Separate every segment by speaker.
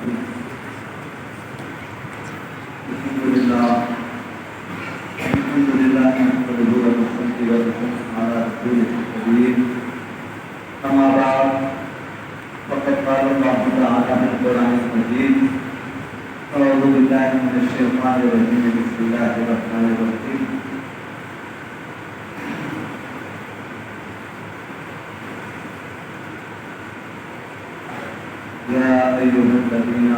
Speaker 1: الحمد لله نحمده ونصلي ونسلم على رسوله الكريم أما بعد فقد قال الله تعالى في القرآن المجيد أعوذ بالله من الشيطان الرجيم بسم الله الرحمن الرحيم يا أيها الذين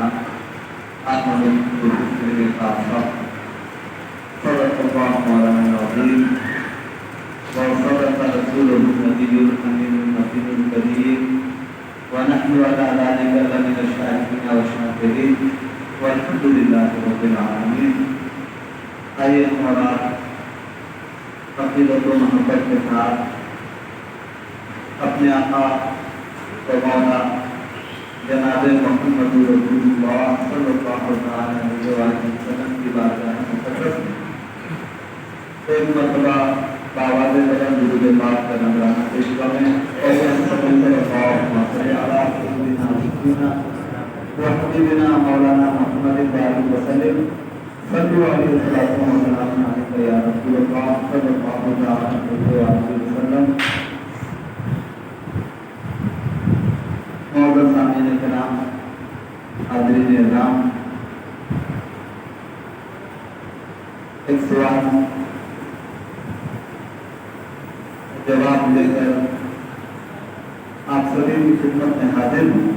Speaker 1: آمنوا اذكروا ذكر خاصة صدق الله مولانا العظيم وصدق رسوله النبي الأمين النبي الكريم ونحن على ذلك لمن الشاهدين والشاكرين والحمد لله رب العالمين. آئیے ہمارا عقیدت و محبت کے ساتھ اپنے آقا و مولا جناب محمد رسول اللہ صلی اللہ علیہ وسلم کی بارگاہ مقدس میں ایک مرتبہ باواز بلند درود پاک کا نذرانہ پیش کریں اور وحبیبنا مولانا محمد بارک وسلم صلو علیہ وسلم یا رسول اللہ صلی اللہ علیہ وسلم. معزز سامعین کرام، حاضرین اعظام، ایک سوال جواب لے کر آپ سبھی کی خدمت میں حاضر ہوں.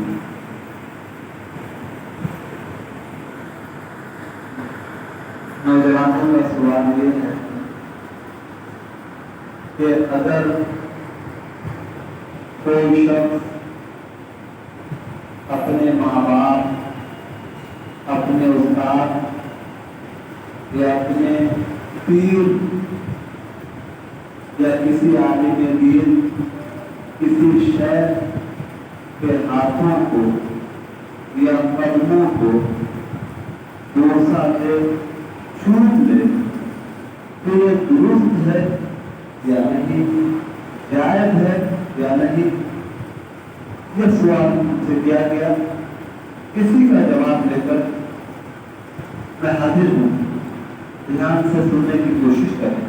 Speaker 1: نوجوانوں کا سوال یہ ہے کہ اگر کوئی شخص اپنے ماں باپ، اپنے استاد یا اپنے پیر یا کسی عالم دین، کسی شیخ کے ہاتھوں کو یا قدموں کو بوسہ دے، چھوٹ لے، تو یہ درست ہے یا نہیں، جائز ہے یا نہیں؟ یہ سوال سے کیا گیا. اسی کا جواب لے کر میں حاضر ہوں. دھیان سے سننے کی کوشش کریں.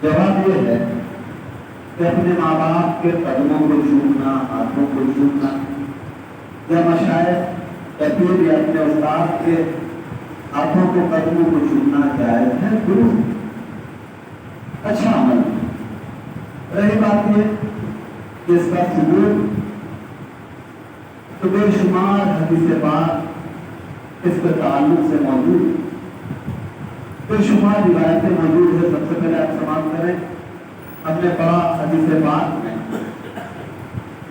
Speaker 1: جواب یہ ہے کہ اپنے ماں باپ کے قدموں کو چھونا، ہاتھوں کو چھونا، یا مشائخ یا پھر اپنے استاد کے ہاتھوں کو قدموں کو چھونا جائز ہے، درست، اچھا عمل. رہی بات یہ کہ اس کا ثبوت تو بے شمار حدیث پاک اس کے تعلق سے موجود، بے شمار روایتیں موجود ہے. سب سے پہلے آپ سماعت کریں، ہم نے پڑھا حدیث پاک میں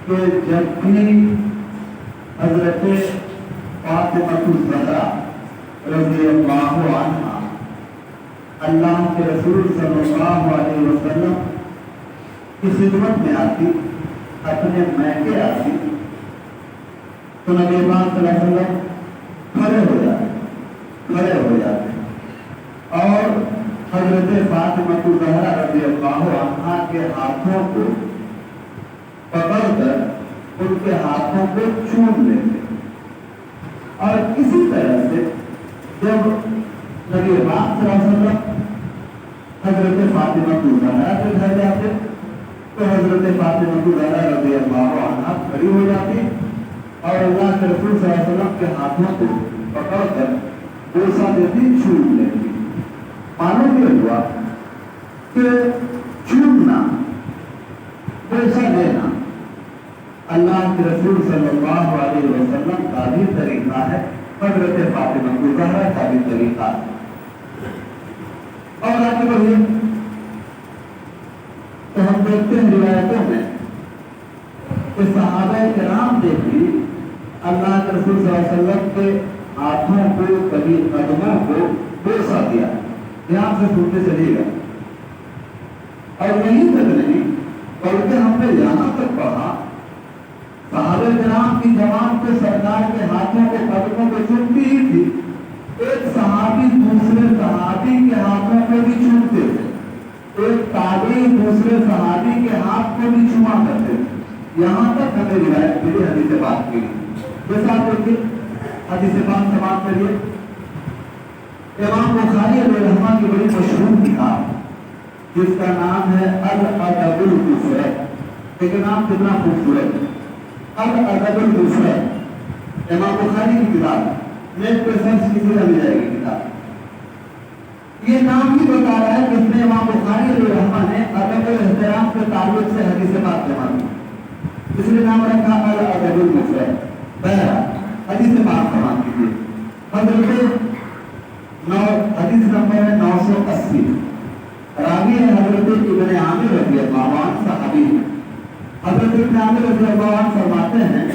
Speaker 1: کہ جب بھی حضرت فاطمہ الزہرا رضی اللہ عنہا اللہ کے رسول صلی اللہ علیہ وسلم کی خدمت میں آتی، اپنے میکے آتی، تو نبی پاک صلی اللہ علیہ وسلم کھڑے ہو جاتے اور حضرت فاطمہ الزہرا رضی اللہ عنہا کے ہاتھوں کو پکڑ کر ان کے ہاتھوں کو چوم لیتے. اور اسی طرح سے جب نبی پاک صلی اللہ علیہ وسلم حضرت فاطمہ الزہرا کے گھر جاتے تو حضرت فاطمہ الزہرا رضی اللہ عنہا کھڑی ہو جاتی اور اللہ کے رسول صلی اللہ علیہ وسلم کے ہاتھوں کو پکڑ کر بوسہ دیتی، چھوٹ لیتی. معلوم یہ ہوا کہ چھوٹنا، بوسہ دینا اللہ کے رسول صلی اللہ علیہ وسلم کا بھی طریقہ ہے، حضرت فاطمہ الزہرا کا بھی طریقہ ہے. اور آگے بڑھیے تو ہم دیکھتے ہیں روایتوں میں کہ صحابہ کرام نے بھی اللہ کے رسول صلی اللہ علیہ وسلم کے ہاتھوں کو، کبھی قدموں کو بوسہ دیا. دھیان سے سنتے چلیے گا. اور یہیں تک نہیں بلکہ ہم نے یہاں تک پڑھا صحابہ کرام کی جماعت کو سرکار کے ہاتھوں کو، قدموں کو چومتی ہی تھی. ایک صحابی دوسرے صحابی کے ہاتھوں کو بھی چومتے تھے، ایک تابعی دوسرے صحابی کے ہاتھ کو بھی چوما کرتے تھے. یہاں تک ہمیں روایت ملی، حدیث بات کی. جیسا آپ دیکھیے हदीस पाक समाप्त करिए। इमाम बुखारी रहमा की बड़ी मशहूर किताब जिसका नाम है अल अदबुल मुफरद। लेकिन नाम कितना खूबसूरत, अल अदबुल मुफरद, इमाम बुखारी की किताब, नेट पे सर्च कीजिएगा मिल जाएगी किताब। ये नाम ही बता रहा है कि इसमें इमाम बुखारी रहमा ने अदबुल एहतराम के ताल्लुक से हदीस पाक जमा की, इसलिए नाम रखा अल अदबुल मुफरद। पहला हदीस पाक समाप्त कीजिए। हदीस नंबर है 980। रावी है हजरत इब्ने आमिर रज़ियल्लाहु अन्हु, सहाबी है। हजरत इब्ने आमिर रज़ियल्लाहु अन्हु फरमाते हैं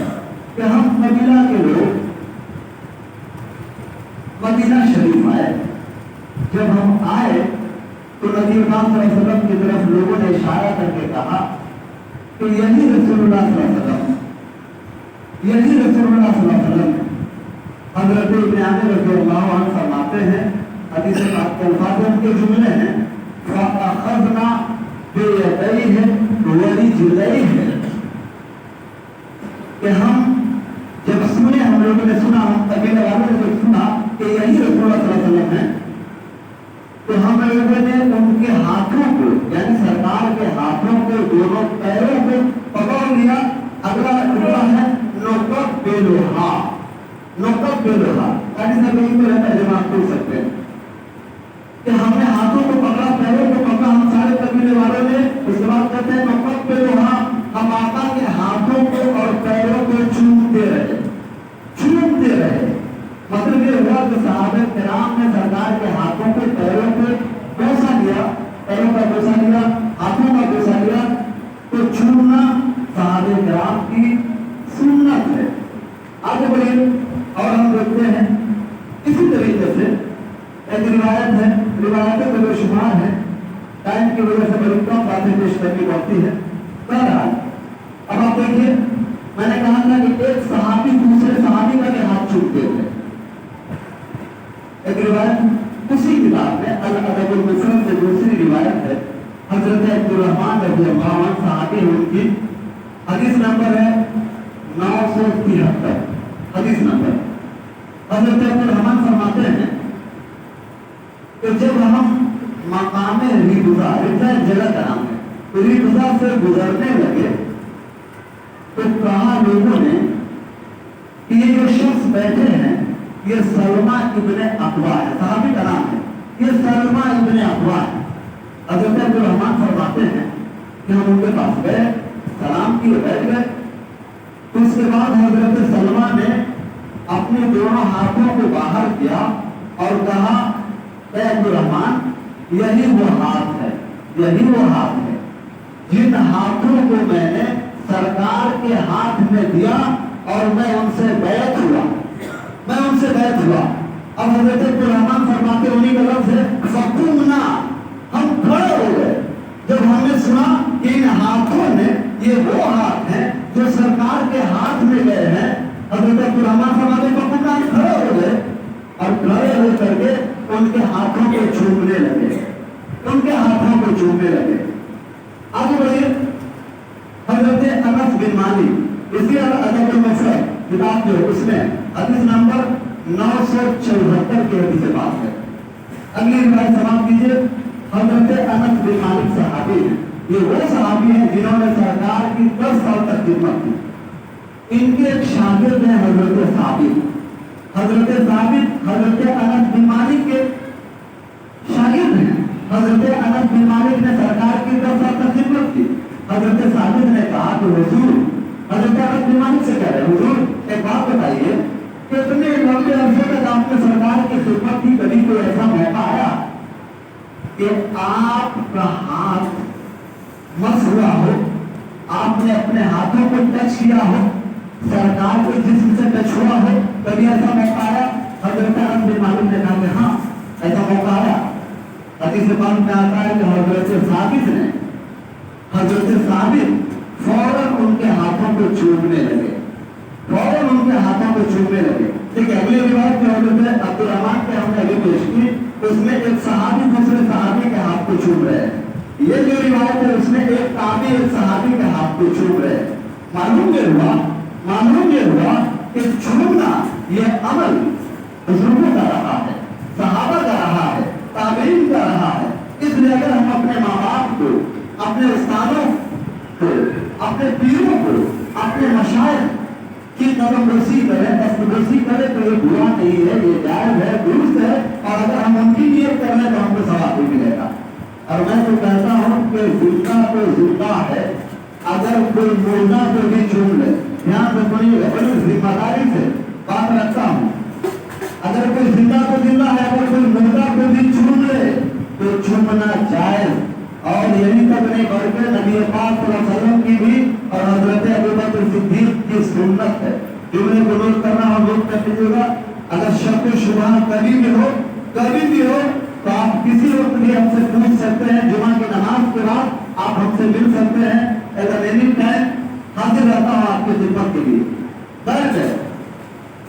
Speaker 1: कि हम मदीना के लोग मदीना शरीफ आए। जब हम आए तो नबी पाक सल्लल्लाहु अलैहि वसल्लम की तरफ लोगों ने इशारा करके कहा कि यही रसूलुल्लाह सल्लल्लाहु अलैहि वसल्लम, यही रसूलुल्लाह सल्लल्लाहु अलैहि वसल्लम। हजरत इब्ने आमिर रज़ियल्लाहु अन्हु फरमाते हैं, हदीस पाक के अल्फाज उनके जुमले हैं, फअखज़ना बियदैहि वरिजलैहि, कि हम जब सुने, हम लोगों ने सुना, हम कबीले वालों ने जब सुना कि यही रसूलुल्लाह सल्लल्लाहु अलैहि वसल्लम है, तो हम लोगों ने उनके हाथों को, यानी सरकार के हाथों को, दोनों पैरों को पकड़ लिया। अगला टुकड़ा है नोकब बेलोहा, नोकब बेलोहा, यानी जमीन में रहता है, जब आप पूछ सकते हैं कि हमने हाथों को पकड़ा, पैरों को पकड़ा, हम सारे कबीले वालों ने। उसके बाद कहते हैं नोकब बेलोहा, हम आका के हाथों को और पैरों को चूमते रहे, चूमते रहे। मतलब ये हुआ कि सहाबे किराम ने सरकार के हाथों को, पैरों को बोसा लिया, पैरों का बोसा लिया, हाथों का बोसा लिया। तो चूमना सहाबे किराम की सुन्नत है। आगे बढ़िए और हम देखते हैं इसी तरीके से एक रिवायत है, रिवायतें तो बेशुमार है, टाइम की वजह से बड़ी कम बातें पेश करनी पड़ती है। बहरहाल अब आप देखिए, मैंने कहा था कि एक सहाबी दूसरे सहाबी का भी हाथ चूमते थे। एक रिवायत उसी किताब में अल अदबुल मुफरद में दूसरी रिवायत है, हजरत अब्दुर्रहमान रज़ियल्लाहु अन्हु सहाबी हैं, उनकी हदीस नंबर है 973। हदीस नंबर हजरत अब्दुर्रहमान फरमाते हैं कि जब हम मकामे रिबज़ा, रिबज़ा जगह का नाम है, तो रिबज़ा से गुजरने लगे तो कहा लोगों ने कि ये जो शख्स बैठे हैं ये सलमा इब्ने अक़वा है, सहाबी का नाम है, ये सलमा इब्ने अक़वा है। हज़रत अब्दुर्रहमान फरमाते हैं कि हम उनके पास गए, सलाम किए, बैठ गए। तो उसके बाद हजरत सलमा ने अपने दोनों हाथों को बाहर किया और कहा, ऐ अब्दुर्रहमान, यही वो हाथ है, यही वो हाथ है जिन हाथों को मैंने सरकार के हाथ में दिया और मैं उनसे बैत हुआ, मैं उनसे बैत हुआ। अब हजरत अब्दुर्रहमान फरमाते उन्हीं के लफ्ज़ है, फकुमना, हम खड़े हो गए जब हमने सुना कि इन हाथों ने, ये वो हाथ हैं जो सरकार के हाथ में गए हैं। हजरत अब्दुर्रहमान फरमाते फकुमना, हम खड़े हो गए और खड़े हो करके उनके हाथों को चूमने लगे, उनके हाथों को चूमने लगे। आगे बढ़िए, हजरत अनस बिन मालिक, इसी अल अदबुल मुफरद किताब जो है उसमें हदीस नंबर 974 के हदीस पाक है। अगली रिवायत समाप्त कीजिए। हजरत अनस बिन मालिक सहाबी हैं, ये वो सहाबी हैं जिन्होंने सरकार की 10 साल तक खिदमत की। इनके एक शागिर्द हैं हजरत साबित। हजरत साबित हजरत अनस बिन मालिक के शागिर्द हैं। हजरत अनस बिन मालिक ने सरकार की 10 साल तक खिदमत की। हजरत साबित ने कहा कि हुजूर, हजरत अनस बिन मालिक से कह रहे हैं, हुजूर एक बात बताइए, कितने लंबे अरसे तक आपने सरकार की खिदमत की, कभी कोई ऐसा मौका आया कि आपका हाथ मस हुआ हो, आपने अपने हाथों को टच किया हो, सरकार के जिस्म से टच हुआ हो, कभी ऐसा मौका आया? हजरत अनस बिन मालिक ने कहा कि हाँ, ऐसा मौका आया। हदीस पाक में आता है कि हजरत साबित फौरन उनके हाथों को चूमने लगे, फौरन उनके हाथों को चूमने लगे। देखिए अगली रिवायत में हजरत अब्दुर्रहमान के हमने अभी पेश की, उसमें एक सहाबी दूसरे सहाबी के हाथ को चूम रहे हैं। ये जो रिवायत है उसमें एक ताबी एक सहाबी के हाथ को चूम रहे हैं। मालूम ये हुआ कि चूमना یہ عمل بزرگوں کا رہا ہے، صحابہ کا رہا ہے، تابعین کا رہا ہے۔ اس لیے اگر ہم اپنے ماں باپ کو، اپنے استادوں کو، اپنے پیروں کو، اپنے مشائخ کی قدم رسی کریں، دسترسی کریں تو یہ برا نہیں ہے، یہ جائز ہے، درست ہے، اور اگر ہم ان کی نیت کر لیں تو ہم کو ثواب بھی ملے گا۔ اور میں تو کہتا ہوں کہ زندہ تو زندہ ہے، اگر کوئی مردہ کو بھی چوم لے، یہاں سے بڑی ذمہ داری سے بات رکھتا ہوں، اگر کوئی زندہ تو زندہ ہے، اگر کوئی مردہ کو بھی چوم لے تو چومنا جائز، اور یہی تک نہیں بلکہ نبی پاک صلی اللہ علیہ وسلم کی بھی اور حضرت ابوبکر صدیق کی سنت ہے۔ جملے کو نوٹ کرنا اور نوٹ کر لیجیے گا، اگر شک و شبہ کبھی بھی ہو تو آپ کسی وقت بھی ہم سے پوچھ سکتے ہیں، جمعہ کی نماز کے بعد آپ ہم سے مل سکتے ہیں، ایٹ اینی ٹائم حاضر رہتا ہوں آپ کی خدمت کے لیے۔ درد ہے،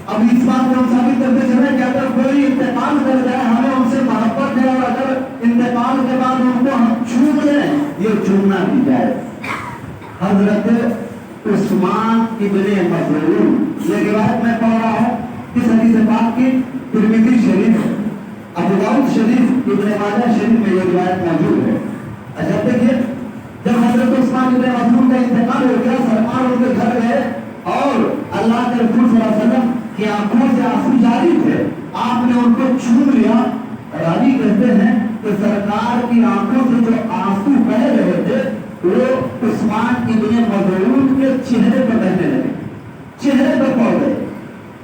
Speaker 1: اب اس بات کو ہم ثابت کرتے چلے کہ اگر کوئی انتقال کر جائے، ہمیں ان سے محبت ہے، اور اگر انتقال کے بعد ان کو ہم چوم لیں، یہ چومنا بھی جائے۔ حضرت عثمان ابن مظعون، یہ روایت میں پڑھ رہا ہوں، اس حدیث پاک کی ترمذی شریف، ابو داؤد شریف، ابن ماجہ شریف میں یہ روایت موجود ہے۔ اچھا دیکھیے، جب حضرت عثمان ابن مظعون کا انتقال ہو گیا، سرکار ان کے گھر گئے اور اللہ کے رسول صلی اللہ علیہ وسلم کی آنکھوں سے آنسو جاری تھے، آپ نے ان کو چوم لیا۔ راوی کہتے ہیں کہ سرکار کی آنکھوں سے جو آنسو بہ رہے تھے وہ عثمان ابن مظعون کے چہرے پر بہنے لگے، چہرے پر پڑ گئے۔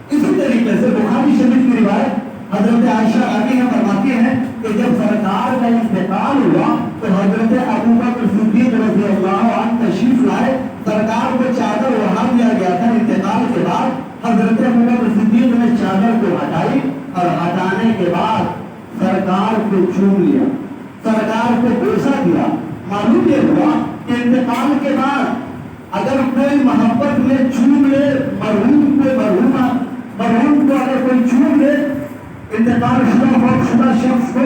Speaker 1: اسی طریقے سے بخاری شریف کی روایت حضرت عائشہ راوی فرماتی ہیں کہ جب سرکار کا انتقال ہوا تو حضرت ابوبکر صدیق رضی اللہ عنہ تشریف لائے، سرکار کو چادر اوڑھا دیا گیا تھا۔ انتقال کے بعد حضرت ابوبکر صدیق نے چادر کو ہٹائی اور ہٹانے کے بعد سرکار کو چوم لیا، سرکار کو بوسہ دیا۔ معلوم یہ ہوا کہ انتقال کے بعد اگر کوئی محبت میں چوم لے مرحوم کو اگر کوئی چوم لے انتقال شدہ شخص کو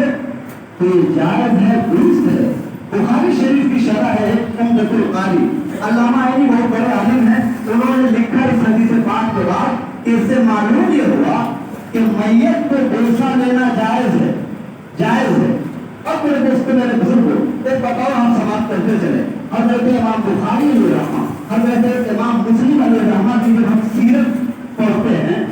Speaker 1: تو یہ جائز ہے، درست ہے۔ بخاری شریف کی شرح ہے عمدۃ القاری، علامہ عینی بہت بڑے عالم ہیں، انہوں نے لکھا اس حدیث پاک کے بعد کہ اس سے معلوم یہ ہوا کہ میت کو بوسہ لینا جائز ہے، جائز ہے۔ اب میرے دوستوں، میرے بزرگوں، ایک بتاؤ ہم سماعت کرتے چلے، حضرت امام بخاری علیہ رحمہ، حضرت امام مسلم علیہ رحمہ کی جب ہم سیرت پڑھتے ہیں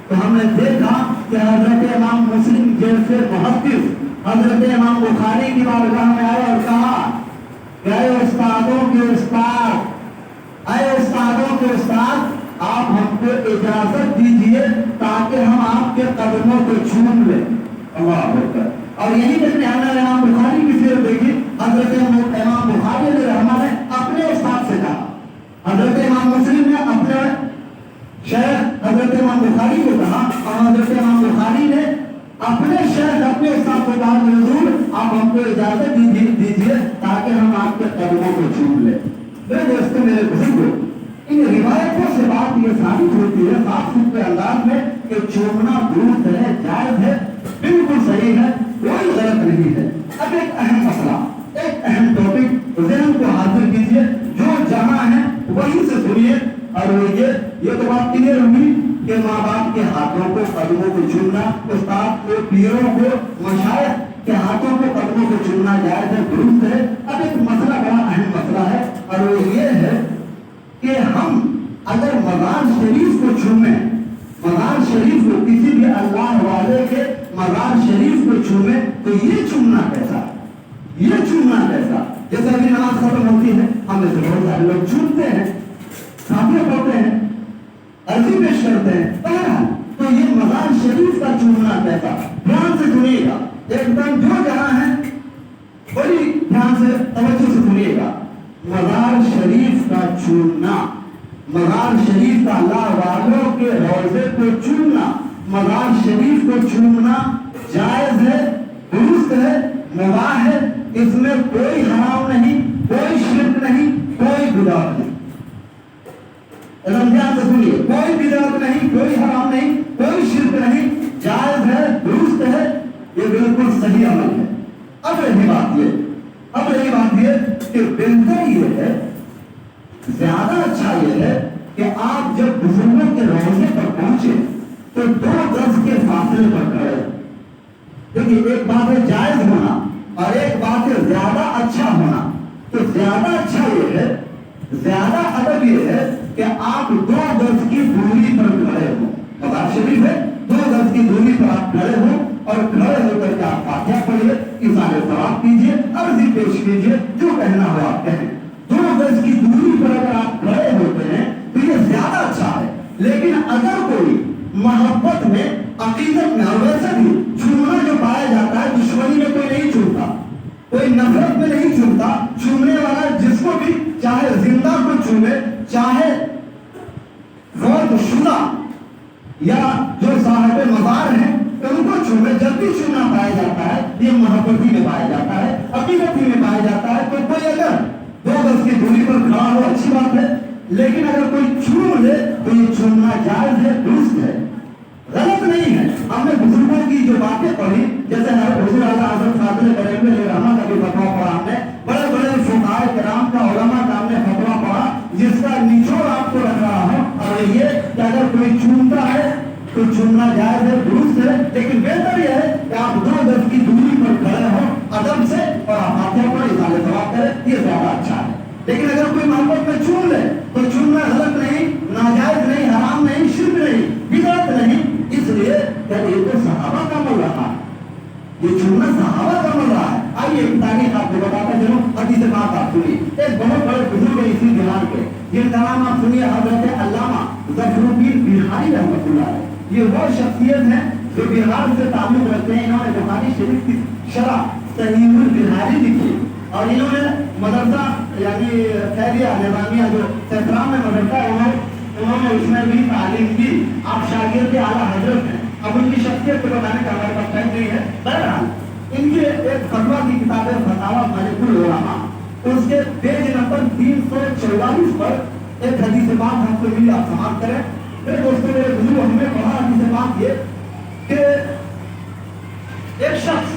Speaker 1: تو ہم نے دیکھا کہ حضرت امام مسلم جیسے محدث حضرت امام بخاری کی بارگاہ میں آئے اور کہا کہ اے استادوں کے استاد، اے استادوں کے استاد، آپ ہم کو اجازت دیجئے تاکہ ہم آپ کے قدموں کو چوم لیں۔ اللہ اکبر۔ اور یہی دیکھنے امام بخاری کی سیرت دیکھی، حضرت امام بخاری علیہ رحمہ نے اپنے استاد سے کہا، حضرت امام مسلم نے اپنے شیخ حضرت امام بخاری کو کہا، اور حضرت امام بخاری نے اپنے شیخ اپنے استاد کو کہا کہ حضور آپ ہم کو اجازت دیجیے تاکہ ہم آپ کے قدموں کو چوم لیں۔ میرے دوستوں، میرے بزرگوں، ان روایتوں سے بات یہ ثابت ہوتی ہے صاف ستھرے انداز میں کہ چومنا درست ہے، جائز ہے، بالکل صحیح ہے، کوئی غلط نہیں ہے۔ اب ایک اہم مسئلہ، ایک اہم ٹاپک ذہن کو حاضر کیجیے، جو جہاں ہے وہیں سے سنیے، اور وہ یہ تو بات کلیئر ہوئی کہ ماں باپ کے ہاتھوں کو قدموں کو چومنا، استاد کو، پیروں کو، مشائخ کے ہاتھوں کو قدموں کو چومنا جائز ہے، درست ہے۔ اب ایک مسئلہ بڑا اہم مسئلہ ہے، اور وہ یہ ہے کہ ہم اگر مزار شریف کو چومیں، مزار شریف کو، کسی بھی اللہ والے کے مزار شریف کو چومیں تو یہ چومنا کیسا، یہ چومنا کیسا؟ جیسے ابھی نماز ختم ہوتی ہے، ہم میں سے بہت سارے لوگ چومتے ہیں، ساتھیاں پڑھتے ہیں، عرضی پیش کرتے ہیں، بہرحال تو یہ مزار شریف کا چومنا کیسا؟ دھیان سے سنیے گا، ایک دم جو جہاں ہے بڑی دھیان سے توجہ سے سنیے گا۔ مزار شریف کا چومنا، مزار شریف کا اللہ والوں کے روضے کو چومنا، مزار شریف کو چومنا جائز ہے، درست ہے، مباح ہے، اس میں کوئی حرام نہیں، کوئی شرک نہیں، کوئی بدعت نہیں۔ رمضان سے سنیے، کوئی بدعت نہیں، کوئی حرام نہیں، کوئی شرک نہیں، جائز ہے، درست ہے، یہ بالکل صحیح عمل ہے۔ اب رہی بات یہ کہ بہتر یہ ہے، زیادہ اچھا یہ ہے کہ آپ جب بزرگوں کے روضے پر پہنچے
Speaker 2: تو 2 गज के फासले पर खड़े हो। देखिए एक बात है जायज होना और एक बात है ज्यादा अच्छा होना। तो ज्यादा अच्छा ये है, ज्यादा अदब ये है कि आप 2 गज की दूरी पर खड़े हो। मज़ार शरीफ है, 2 गज की दूरी पर आप खड़े हो और खड़े होकर के आप फातिहा पढ़िए, इज़हार सवाब कीजिए, अर्जी पेश कीजिए, जो कहना हो आप कहें। 2 गज की दूरी पर अगर आप खड़े होते हैं तो ये ज्यादा अच्छा है। लेकिन अगर कोई मोहब्बत में, अकीदत में, और वैसे भी छूना जो पाया जाता है, दुश्मनी में कोई नहीं छूता, कोई नफरत में नहीं छूता। छूने वाला जिसको भी, चाहे जिंदा को छूने, चाहे शुदा या जो साहिब मज़ार हैं उनको छूने, जब भी छूना पाया जाता है ये मोहब्बती में पाया जाता है, अकीदती में पाया जाता है। तो कोई अगर 2 गज की दूरी पर खड़ा हो अच्छी बात है, लेकिन अगर कोई छू ले तो ये छूना जायज है, दुरुस्त है, गलत नहीं है। हमने बुजुर्गों की जो बातें पढ़ी, जैसे हुजूर आला हज़रत फाज़िल बरेलवी रहमत का भी फतवा पढ़ा हमने, बड़े बड़े फुक़हाए किराम का, उलमा का हमने फतवा पढ़ा, जिसका निचोड़ आपको रख रहा हूं। और ये कि अगर कोई छूता है तो छूना जायज है, दुरुस्त है, लेकिन बेहतर यह है कि आप 2 गज की दूरी पर खड़े हो अदब से और आप फातिहा पर इज़हार सवाब करें, ये ज्यादा अच्छा है। लेकिन अगर कोई मोहब्बत में छून ले तो छूना गलत नहीं, नाजायज नहीं, हराम नहीं, शिर्क नहीं, बिदअत नहीं। इसलिए ये तो सहाबा का अमल रहा है, ये छूना सहाबा का अमल रहा है। आइए एक तारीख आपको बताता चलो, हदीस बात आप सुनिए। एक बहुत बड़े बुजुर्ग है इसी दिमाग के, जिनका नाम आप सुनिए, हजरत अल्लामा ज़फ़रुद्दीन बिहारी रहमतुल्लाह अलैह। ये वो शख्सियत है जो बिहार से ताल्लुक रखते हैं। इन्होंने बुखारी शरीफ की शरह सहीहुल बिहारी लिखी और इन्होंने मदरसा यानी खैरिया निज़ामिया जो सतराम में मदरसा है, उन्होंने उसमें भी तालीम दी। आप शागिर्द आला हजरत हैं। अब उनकी शख्सियत को बताने का हमारे पास टाइम नहीं है। बहरहाल इनके एक फतवा की किताब है फतावा मालिकुल उलमा, उसके पेज नंबर 344 पर एक हदीस बात हमको मिली, आप समाप्त करें। मेरे दोस्तों, मेरे बुजुर्ग, हमने पढ़ा हदीस बात ये कि एक शख्स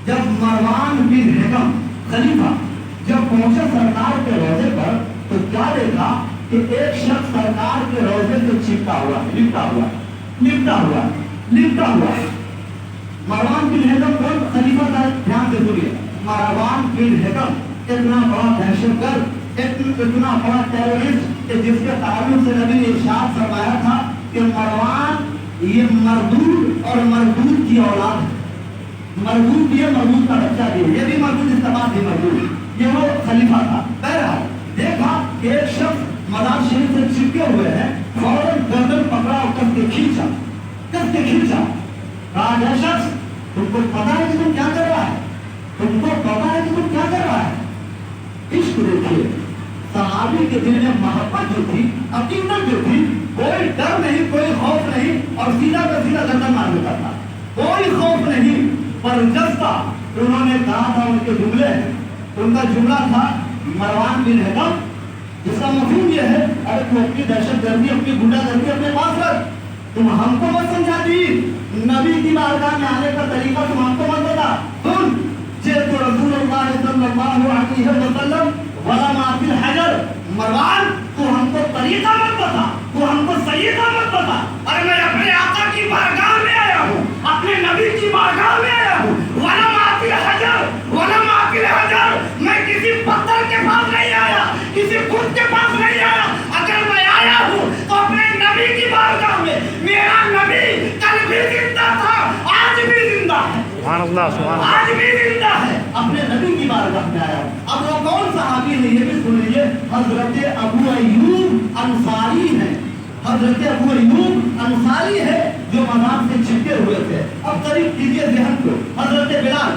Speaker 2: जब मरवान बिन हिकम खलीफा जब पहुंचे सरकार के रोजे पर, तो क्या देखा कि एक शख्स सरकार के रोजे से चिपटा हुआ, लिपटा हुआ। मरवान बिन हिकम कौन खलीफा था? ध्यान से सुनिए। मरवान बिन हिकम इतना बड़ा दहशतगर्द, इतना बड़ा टेररिस्ट कि जिसके ताल्लुक से नबी ने इरशाद फरमाया था कि मरवान ये मरदूद और मरदूद की औलाद है। मरदूद भी है, मरदूद का बच्चा भी है, ये भी मरदूद, इस्तेमाल भी मरदूद, ये वो खलीफा था। बहरहाल देखा कि एक शख्स मज़ार शरीफ से चिपके हुए हैं, फौरन गर्दन पकड़ा और कसके खींचा। कहा शख्स, तुमको पता है कि तुम क्या कर रहा है? इश्क देखिए, सहाबी के दिल में मोहब्बत जो थी, अकीदत जो थी, कोई डर नहीं, कोई खौफ नहीं, और सीधा का सीधा गर्दन मार देता था, कोई खौफ नहीं, पर जज्बा। उन्होंने कहा था, उनके जुमले हैं, उनका जुमला था मरवान बिन हिकम, जिसका मफहूम यह है, अरे तू अपनी दहशतगर्दी, अपनी गुंडागर्दी अपने पास रख, तुम हमको मत समझाती, नबी की बारगाह में आने का तरीका तुम हमको मत बता। सुन, जे तो रसूलुल्लाह सल्लल्लाहु अलैहि वसल्लम वला माफिल हजर, मरवान तू हमको तरीका मत बता, तू हमको सलीका मत बता। अरे मैं अपने आका की बारगाह में आया हूँ, अपने नबी की बारगाह में आया हूँ। वला माफिल हजर, मैं किसी पत्थर के पास नहीं आया, किसी खुद के पास नहीं आया। अगर मैं आया हूँ तो अपने नबी की बारगाह में। मेरा नबी कल भी जिंदा था, आज भी जिंदा है, आज भी जिंदा है, अपने नबी की बारगाह में आया। अब वो कौन सहाबी है ये भी सुन लीजिए, हजरत अबू अय्यूब अंसारी है। हजरत अबू अय्यूब अंसारी है जो मज़ार से चिपके हुए थे। अब करीब कीजिए ज़हन को, हजरत बिलाल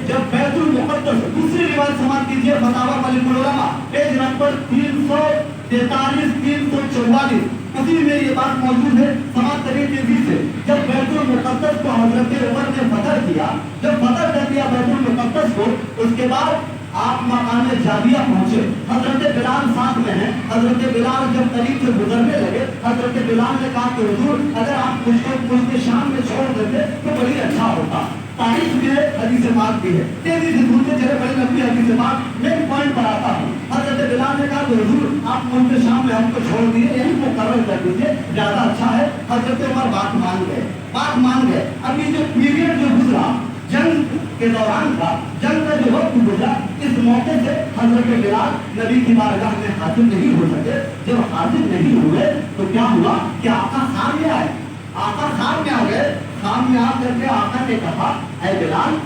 Speaker 2: जब बैतुल मुक़द्दस, दूसरी रिवायत समाप्त कीजिए, फतावा मालिकुल उलमा पेज नंबर 343 344, उसी में ये बात मौजूद है। समाप्त करिए तेजी से। जब बैतुल मुक़द्दस को हजरत उमर ने फतह किया, जब फतह कर दिया बैतुल मुक़द्दस को, उसके बाद आप मकाम जाबिया पहुंचे, हजरत बिलाल साथ में हैं। हजरत बिलाल जब करीब से गुजरने लगे, हजरत बिलाल ने कहा कि हुजूर, अगर आप मुझको मुल्क शाम में छोड़ देते तो बड़ी अच्छा होता।
Speaker 1: तारीख भी है, हदीस पाक भी है। तेजी से भूलते चले बड़े लंबी हदीस पाक, मैं एक पॉइंट पर आता हूँ। हज़रत बिलाल ने कहा तो हुजूर आप मुझे शाम में हमको छोड़ दिए, यही मुकर्रर कर दीजिए, ज्यादा अच्छा है। हज़रत उमर बात मान गए। अब ये जो पीरियड जो गुजरा जंग के दौरान का, जंग का जो वक्त गुजरा, इस मौके से हज़रत बिलाल नबी की बारगाह में हाजिर नहीं हो सके। जब हाजिर नहीं हुए तो क्या हुआ कि आका सामने आए, आका सामने आ गए। सामने आ करके आका ने कहा, ऐ बिलाल,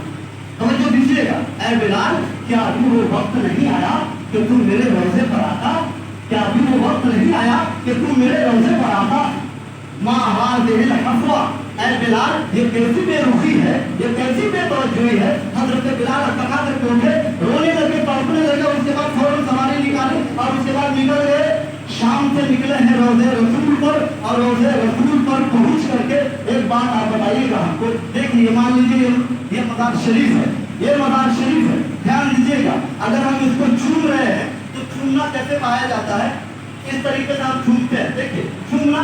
Speaker 1: समझो दीजिएगा, ऐ बिलाल, क्या अभी वो वक्त नहीं आया कि तुम मेरे रोजे पर आता? क्या अभी वो वक्त नहीं आया कि तुम मेरे रोजे पर आता? ऐ बिलाल, ये कैसी बेरुखी है, ये कैसी बेतवज्जोही है। हजरत बिलाल अटका करके उठे, रोने लगे, तड़पने लगे। उसके बाद फौरन सवारी निकाली और उसके बाद निकल गए। शाम से निकले हैं रोजे रसूल पर, और रोजे रसूल पर पहुंच करके एक बात आप बताइएगा हमको। देखिए, मान लीजिए ये मज़ार शरीफ है, ये मज़ार शरीफ है, ध्यान दीजिएगा। अगर हम इसको छू रहे हैं तो छूना कैसे पाया जाता है? इस तरीके से आप छूते हैं, देखिए छूना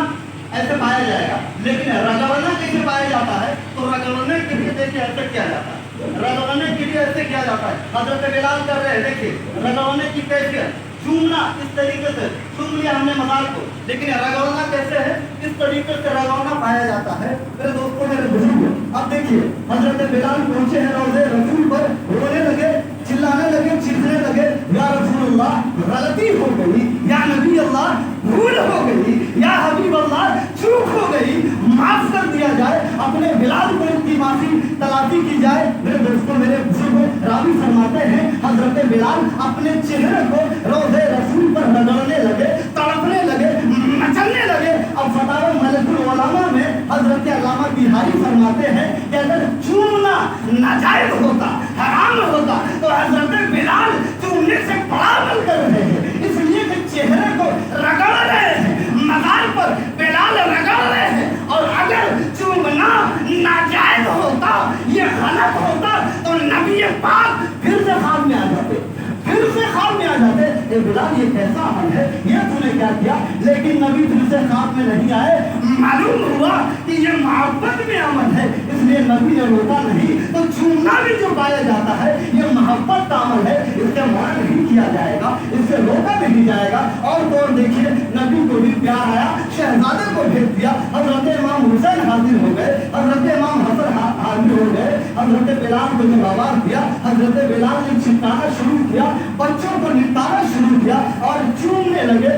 Speaker 1: ऐसे पाया जाएगा। लेकिन रगड़ना कैसे पाया जाता है? तो रगड़ने के लिए देखिए ऐसे किया जाता है, रगड़ने के लिए ऐसे किया जाता है। हज़रत बिलाल कर रहे हैं, देखिए रगड़ने की कैफियत। चूमना इस तरीके से चूम लिया हमने मज़ार को, लेकिन रगड़ना कैसे है? इस तरीके से रगड़ना पाया जाता है। मेरे दोस्तों, मेरे बुजुर्गों, अब देखिए हज़रत बिलाल पहुंचे हैं रोज़े रसूल पर, रोने लगे, चिल्लाने लगे, चीखने लगे, या रसूलल्लाह, गलती हो गई, या नबी अल्लाह, भूल हो गई, या हबीब अल्लाह, चूक हो गई, माफ कर दिया जाए। अपने बिलाल को इनकी माफी तलाफी की जाए। मेरे दोस्तों, मेरे बुजुर्गों, रावी फरमाते हैं हज़रत बिलाल अपने चेहरे को रोज़े रसूल पर रगड़ने लगे, तड़पने लगे, मचलने लगे। अब फतावा मलकुल उलमा में हज़रत अल्लामा बिहारी फरमाते हैं कि अगर चूमना नाजायज होता, हराम होता, तो हज़रत बिलाल चूमने से बड़ा अमल कर रहे हैं। इसलिए कि चेहरे को रगड़ रहे हैं, मज़ार पर बिलाल रगड़ रहे हैं। और अगर चूमना नाजायज होता, ये गलत होता, तो नबी पाक फिर से ख्वाब में आ जाते, फिर से ख्वाब में आ जाते। ए बिलाल, ये कैसा अमल है, ये तूने क्या किया? लेकिन नबी फिर से ख्वाब में नहीं आए। मालूम हुआ कि ये मोहब्बत में अमल है, इसलिए नबी ने रोका नहीं। तो चूमना भी जो पाया जाता है, ये मोहब्बत का अमल है, इससे मना नहीं किया जाएगा, इससे रोका नहीं जाएगा। और तो और देखिए, नबी को भी प्यार आया, शहजादे को भेज दिया। हज़रत इमाम हुसैन हाजिर हो गए, हज़रत इमाम हसन हाजिर हो गए। हज़रत बिलाल को जब आवाज़ दिया, हज़रत बिलाल ने चिल्लाना शुरू किया, बच्चों को निपटाना शुरू किया और चूमने लगे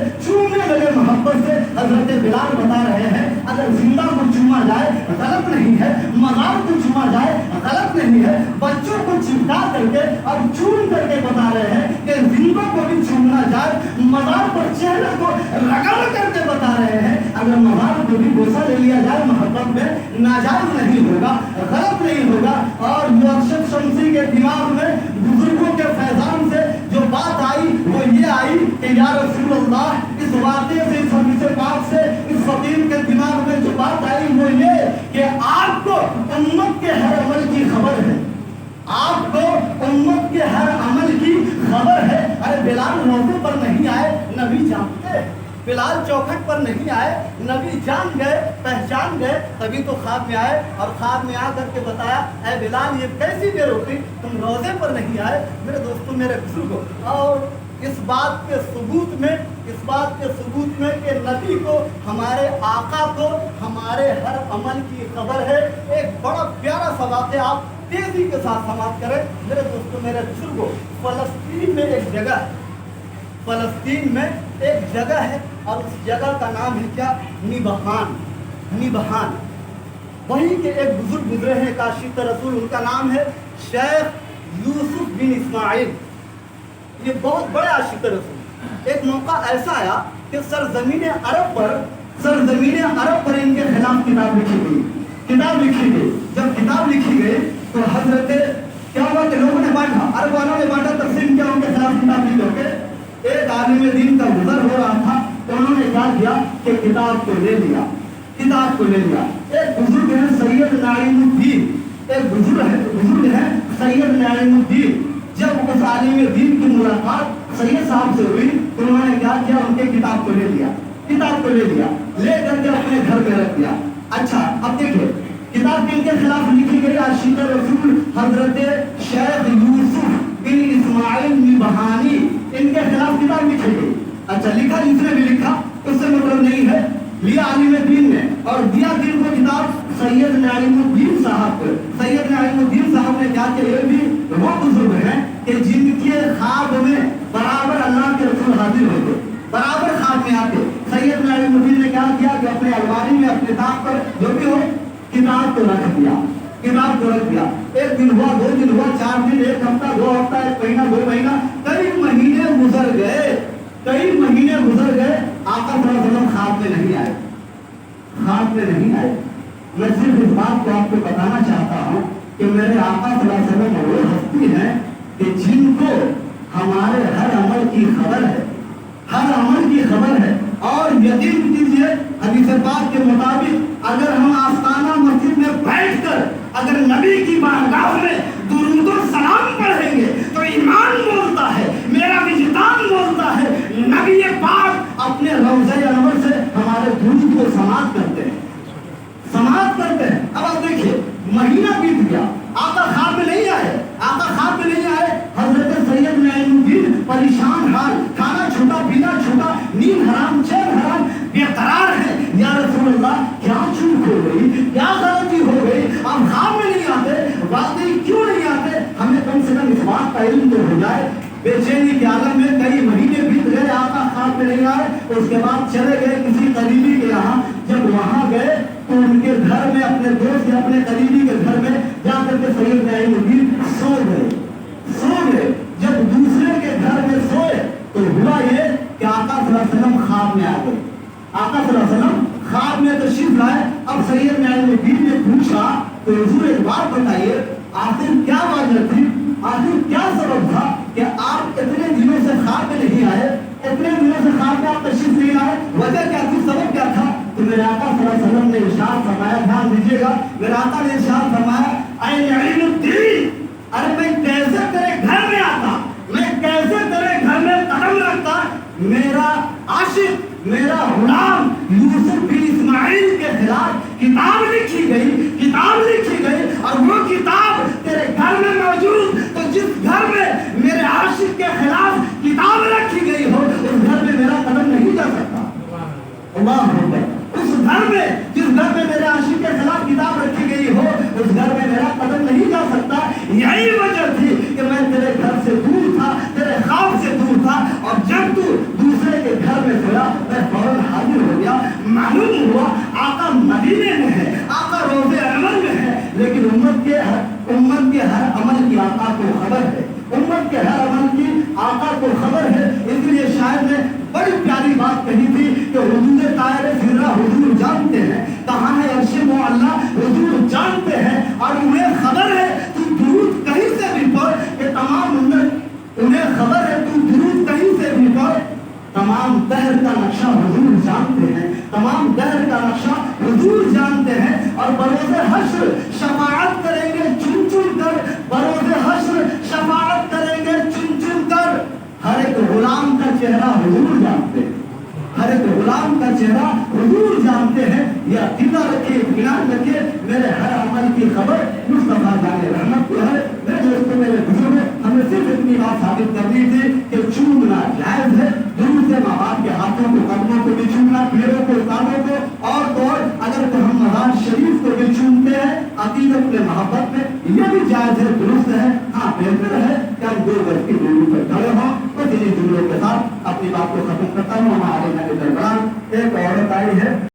Speaker 1: मोहब्बत से। हज़रत बिलाल बता रहे हैं, अगर जिंदा को चूमा जाए गलत नहीं है, मज़ार को चूमा जाए गलत नहीं है। बच्चों को चिपका करके और चूम करके बता रहे हैं कि जिंदों को भी चूमना जाए, मज़ार पर चेहरे को रगड़ करके बता रहे हैं अगर मज़ार को भी बोसा ले लिया जाए मोहब्बत में, नाजायज नहीं होगा, गलत नहीं होगा। और मुर्शिद शमसी के दिमाग में बुजुर्गों के फैजान से जो बात आई वो ये आई कि या रसूल अल्लाह, इस वाक़े से, इस हदीस पाक से, इस फकीर के दिमाग में जो बात आई वो ये कि आपको उम्मत के हर अमल की खबर है, आपको उम्मत के हर अमल की खबर है। अरे बिलाल रोज़े पर नहीं आए, नबी जानते। बिलाल चौखट पर नहीं आए, नबी जान गए, पहचान गए, तभी तो ख्वाब में आए। और ख्वाब में आ करके बताया, ऐ बिलाल, ये कैसी बेरुखी, तुम रोज़े पर नहीं आए। मेरे दोस्तों, मेरे बुजुर्गों, और इस बात के सबूत में कि नबी को, हमारे आका को, हमारे हर अमल की खबर है। एक बड़ा प्यारा सा वाक़या आप तेजी के साथ समाप्त करें। मेरे दोस्तों, मेरे बुजुर्गों, फ़लस्तीन में एक जगह है और उस जगह का नाम है क्या? निबहान। वहीं के एक बुजुर्ग गुजरे हैं, काशिफ रसूल, उनका नाम है शेख यूसुफ बिन इस्माइल। ये बहुत बड़े आशिक रसूल। एक मौका ऐसा आया कि सरजमीन अरब पर इनके खिलाफ किताब लिखी गई। जब किताब लिखी गई तो हजरत क्या हुआ कि लोगों ने बांटा, अरब वालों ने बांटा, तकसीम किया, उनके खिलाफ किताब लिख करके। एक आलिम दीन का गुजर हो रहा था तो उन्होंने क्या किया कि किताब को ले लिया। एक बुजुर्ग है सैयद नाइमुद्दीन, एक बुजुर्ग है सैयद नाइमुद्दीन। जब उस आलिम दीन की मुलाकात सैयद साहब से हुई तो उन्होंने क्या किया, उनके किताब को ले लिया, ले करके अपने घर में रख दिया। अच्छा, अब देखिए किताब
Speaker 2: ان کے خلاف لکھی گئی عاشق رسول حضرت شیخ یوسف بن اسماعیل نبہانی، ان کے خلاف کتاب لکھی گئی. اچھا لکھا جس نے بھی لکھا اس سے مطلب نہیں ہے، لیا عالم دین نے اور دیا دین کو کتاب سید نعیم الدین صاحب کو. سید نعیم الدین صاحب نے کیا کہ یہ بھی وہ بزرگ ہیں کہ جن کے خواب میں برابر اللہ کے رسول حاضر ہوتے، برابر خواب میں آتے. سید نعیم الدین نے کیا کیا کہ اپنے الماری میں اپنے طاق پر جو بھی ہو کتاب کو رکھ دیا، کتاب کو رکھ دیا. ایک دن ہوا، 2 دن ہوا، 4 دن، 1 ہفتہ، 2 ہفتہ، 1 مہینہ، 2 مہینہ، کئی مہینے گزر گئے، کئی مہینے گزر گئے. آقا صلی اللہ علیہ وسلم خواب میں نہیں آئے، خواب میں نہیں آئے. میں صرف اس بات کو آپ کو بتانا چاہتا ہوں کہ میرے آقا صلی اللہ علیہ وسلم وہ ہستی ہیں کہ جن کو ہمارے ہر عمل کی خبر ہے، ہر عمل کی خبر ہے. اور یقین کیجیے حدیث پاک کے مطابق اگر ہم آستانہ مسجد میں بیٹھ کر اگر نبی کی بارگاہ میں درود و سلام پڑھیں گے تو ایمان بولتا ہے، میرا وجدان بولتا ہے، نبی پاک اپنے روضہ انور سے ہمارے درود کو سماعت کرتے ہیں، سماعت کرتے ہیں. اب آپ دیکھیے مہینہ بیت گیا، آقا خواب میں نہیں آئے، آقا خواب میں نہیں آئے. حضرت سید نعیم الدین پریشان حال، کھانا چھوٹا، پینا چھوٹا، نیند حرام، چین حرام، بے قرار ہے. یا رسول اللہ کیا چوک ہو گئی، کیا غلطی ہو گئی، آپ خواب میں نہیں آتے، واقعی کیوں نہیں آتے، ہمیں کم سے کم اس بات کا علم تو ہو جائے. بے چینی کے عالم میں کئی مہینے بیت گئے، آقا خواب میں نہیں آئے. اس کے بعد چلے گئے کسی قریبی کے یہاں. جب وہاں گئے تو ان کے گھر میں اپنے دوست یا اپنے قریبی کے گھر میں جا کر کے سید نعیم الدین سو گئے، سو گئے. جب دوسرے کے گھر میں سوئے تو ہوا یہ کہ آقا صلی اللہ علیہ وسلم خواب میں آ گئے. آقا صلی اللہ علیہ وسلم خواب میں تشریف لائے. اب سید نعیم الدین نے پوچھا تو حضور ایک بات بتائیے، آخر کیا وجہ تھی، آخر کیا سبب تھا کہ آپ اتنے دنوں سے خواب میں نہیں آئے، اتنے دنوں سے خواب میں آپ تشریف نہیں لائے، وجہ کیا تھی، سبب کیا تھا؟ تو میرے آقا صلی اللہ علیہ وسلم نے ارشاد فرمایا، دھیان دیجیے گا، میرے آقا نے ارشاد فرمایا، اے نعیم الدین، ارے میں کیسے تیرے گھر میں آتا، میں کیسے تیرے گھر میں قدم رکھتا، میرا عاشق، میرا غلام یوسف بن اسماعیل کے خلاف کتاب لکھی گئی، کتاب لکھی گئی، اور وہ کتاب تیرے گھر میں موجود. تو جس گھر میں میرے عاشق کے خلاف کتاب رکھی گئی ہو اس گھر میں میرا قدم نہیں جا سکتا. اللہ اکبر. اس گھر میں جس گھر میں میرے عاشق کے خلاف کتاب رکھی گئی ہو اس گھر میں میرا قدم نہیں جا سکتا. یہی وجہ تھی کہ میں تیرے گھر سے دور تھا، تیرے خواب سے دور تھا، اور جب تو دوسرے کے گھر میں سویا میں فوراً حاضر ہو گیا. معلوم ہوا آقا مدینے میں ہے، آقا روضہ انور میں ہے، لیکن امت کے ہر عمل کی آقا کو خبر ہے، امت کے ہر عمل کی آقا کو خبر ہے. اس لیے شاعر نے بڑی پیاری بات کہی تھی کہ حضور طاہر زندہ حضور جانتے ہیں کہاں ہے عرش معلا، حضور جانتے ہیں اور انہیں خبر ہے تو درود کہیں سے بھی پڑھ کہ تمام امت، انہیں خبر ہے تو درود کہیں سے بھی پڑھ، تمام دہر کا نقشہ حضور جانتے ہیں، تمام دہر کا نقشہ حضور جانتے ہیں. اور بروز حشر شفاعت کریں گے چن چن کر، بروز حشر شفاعت کریں گے چن چن کر. ہر ایک غلام کا چہرہ حضور جانتے ہیں، ہر ایک غلام کا چہرہ حضور جانتے ہیں. یہ عقیدہ رکھے، اطمینان رکھے، میرے ہر عمل کی خبر مصطفیٰ جان رحمت کو ہے. میرے دوستوں، میرے بزرگوں، ہمیں صرف اتنی بات ثابت کرنی تھی کہ چومنا جائز ہے، دور سے ماں باپ کے ہاتھوں کو، قدموں کو بھی چومنا، پیروں کو، استادوں کو، اور تو اور اگر تو ہم مزار شریف کو بھی چومتے ہیں عقیدت میں، محبت میں، یہ بھی جائز ہے، درست ہے. ہاں بہتر ہے کہ ہم 2 گز کی دوری پر کھڑے ہوں. تو جنہیں جملوں کے ساتھ اپنی بات کو ختم کرتا ہوں. ہمارے نبی دربار ایک عورت آئی ہے.